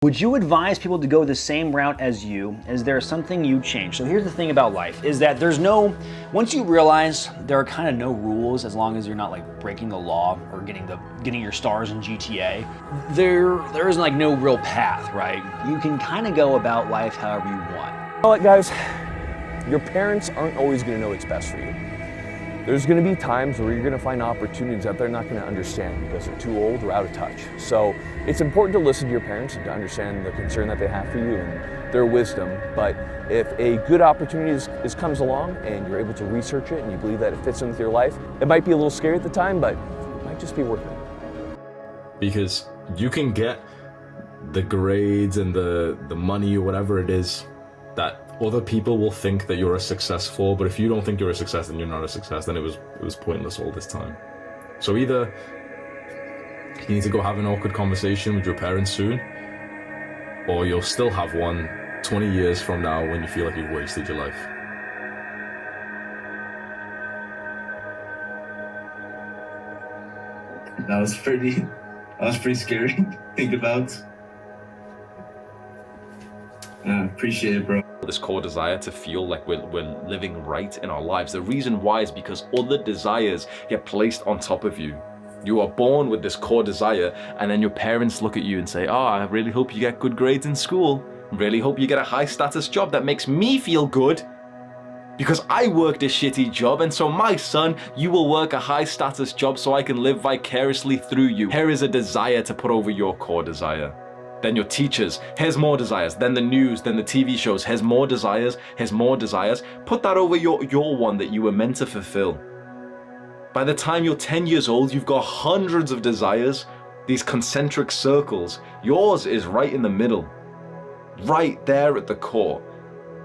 Would you advise people to go the same route as you? Is there something you change? So here's the thing about life, is that once you realize there are kind of no rules as long as you're not like breaking the law or getting your stars in GTA, there is like no real path, right? You can kind of go about life however you want. You know what, guys? Your parents aren't always going to know what's best for you. There's going to be times where you're going to find opportunities that they're not going to understand because they're too old or out of touch. So it's important to listen to your parents and to understand the concern that they have for you and their wisdom. But if a good opportunity comes along and you're able to research it and you believe that it fits in with your life, it might be a little scary at the time, but it might just be worth it. Because you can get the grades and the money or whatever it is that other people will think that you're a success for, but if you don't think you're a success, then you're not a success, then it was pointless all this time. So either you need to go have an awkward conversation with your parents soon, or you'll still have one 20 years from now when you feel like you've wasted your life. That was pretty scary to think about. Appreciate it, bro. This core desire to feel like we're living right in our lives. The reason why is because other desires get placed on top of you. You are born with this core desire, and then your parents look at you and say, oh, I really hope you get good grades in school. Really hope you get a high status job that makes me feel good because I worked a shitty job, and so my son, you will work a high status job so I can live vicariously through you. Here is a desire to put over your core desire. Then your teachers, here's more desires. Then the news, then the TV shows, here's more desires, here's more desires. Put that over your one that you were meant to fulfill. By the time you're 10 years old, you've got hundreds of desires, these concentric circles. Yours is right in the middle, right there at the core.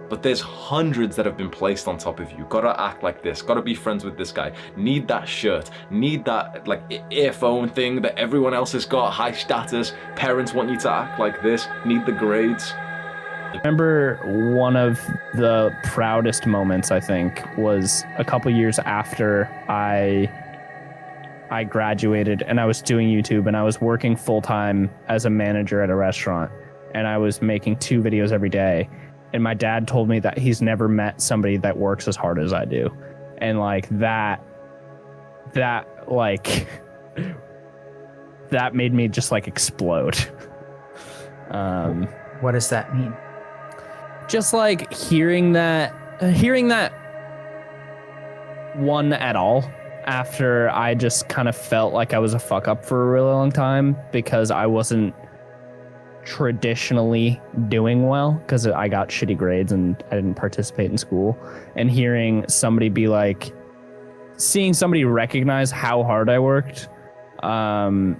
But there's hundreds that have been placed on top of you. Gotta act like this, gotta be friends with this guy, need that shirt, need that like earphone thing that everyone else has got, high status, parents want you to act like this, need the grades. I remember one of the proudest moments, I think, was a couple years after I graduated and I was doing YouTube and I was working full-time as a manager at a restaurant and I was making 2 videos every day. And my dad told me that he's never met somebody that works as hard as I do. And like that made me just like explode. What does that mean? Just like hearing that one at all after I just kind of felt like I was a fuck up for a really long time because I wasn't traditionally doing well because I got shitty grades and I didn't participate in school, and hearing somebody be like, seeing somebody recognize how hard I worked, and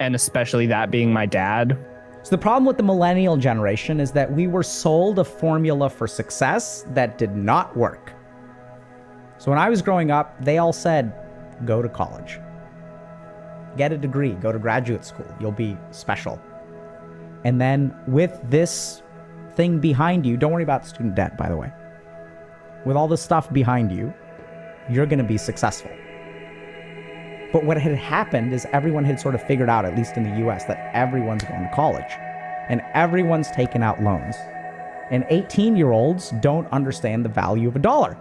especially that being my dad. So the problem with the millennial generation is that we were sold a formula for success that did not work. So when I was growing up, they all said, go to college, get a degree, go to graduate school, you'll be special. And then with this thing behind you, don't worry about student debt, by the way. With all this stuff behind you, you're going to be successful. But what had happened is everyone had sort of figured out, at least in the US, that everyone's going to college and everyone's taken out loans. And 18-year-olds don't understand the value of a dollar.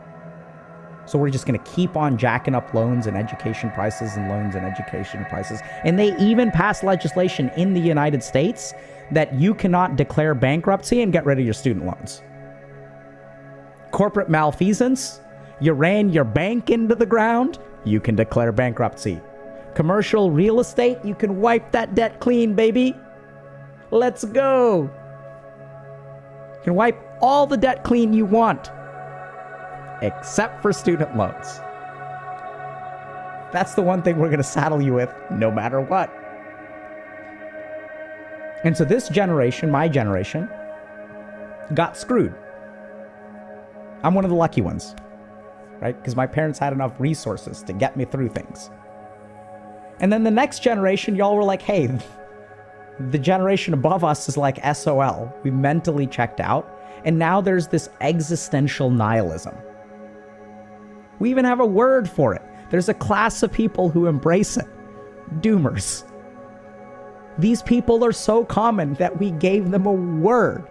So we're just going to keep on jacking up loans and education prices and loans and education prices. And they even passed legislation in the United States that you cannot declare bankruptcy and get rid of your student loans. Corporate malfeasance, you ran your bank into the ground, you can declare bankruptcy. Commercial real estate, you can wipe that debt clean, baby. Let's go. You can wipe all the debt clean you want, except for student loans. That's the one thing we're going to saddle you with no matter what. And so this generation, my generation, got screwed. I'm one of the lucky ones, right? Because my parents had enough resources to get me through things. And then the next generation, y'all were like, hey, the generation above us is like SOL. We mentally checked out. And now there's this existential nihilism. We even have a word for it. There's a class of people who embrace it. Doomers. These people are so common that we gave them a word.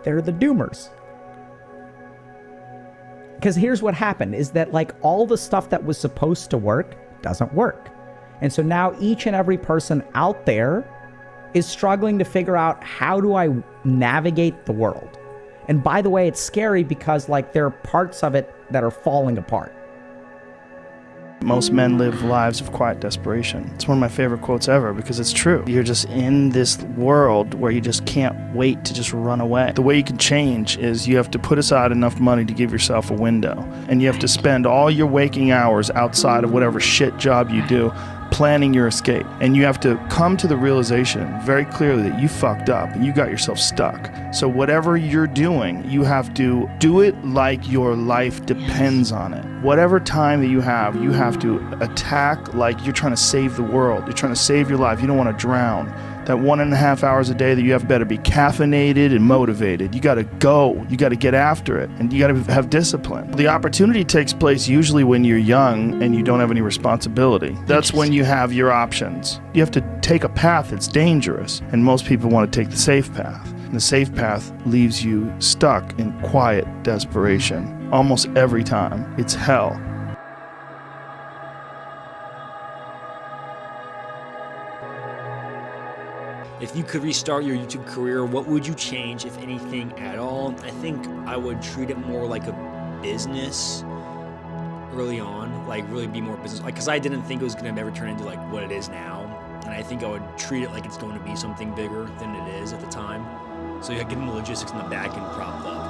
They're the doomers. Because here's what happened is that like all the stuff that was supposed to work doesn't work. And so now each and every person out there is struggling to figure out, how do I navigate the world? And by the way, it's scary because like there are parts of it that are falling apart. Most men live lives of quiet desperation. It's one of my favorite quotes ever because it's true. You're just in this world where you just can't wait to just run away. The way you can change is you have to put aside enough money to give yourself a window. And you have to spend all your waking hours outside of whatever shit job you do planning your escape. And you have to come to the realization very clearly that you fucked up and you got yourself stuck. So whatever you're doing, you have to do it like your life depends on it. Whatever time that you have to attack like you're trying to save the world. You're trying to save your life. You don't want to drown. That 1.5 hours a day that you have better be caffeinated and motivated. You got to go. You got to get after it. And you got to have discipline. The opportunity takes place usually when you're young and you don't have any responsibility. That's when you have your options. You have to take a path that's dangerous. And most people want to take the safe path. And the safe path leaves you stuck in quiet desperation. Almost every time. It's hell. If you could restart your YouTube career, what would you change, if anything at all? I think I would treat it more like a business early on, like really be more business, like, because I didn't think it was going to ever turn into like what it is now. And I think I would treat it like it's going to be something bigger than it is at the time. So yeah, getting the logistics in the back end propped up.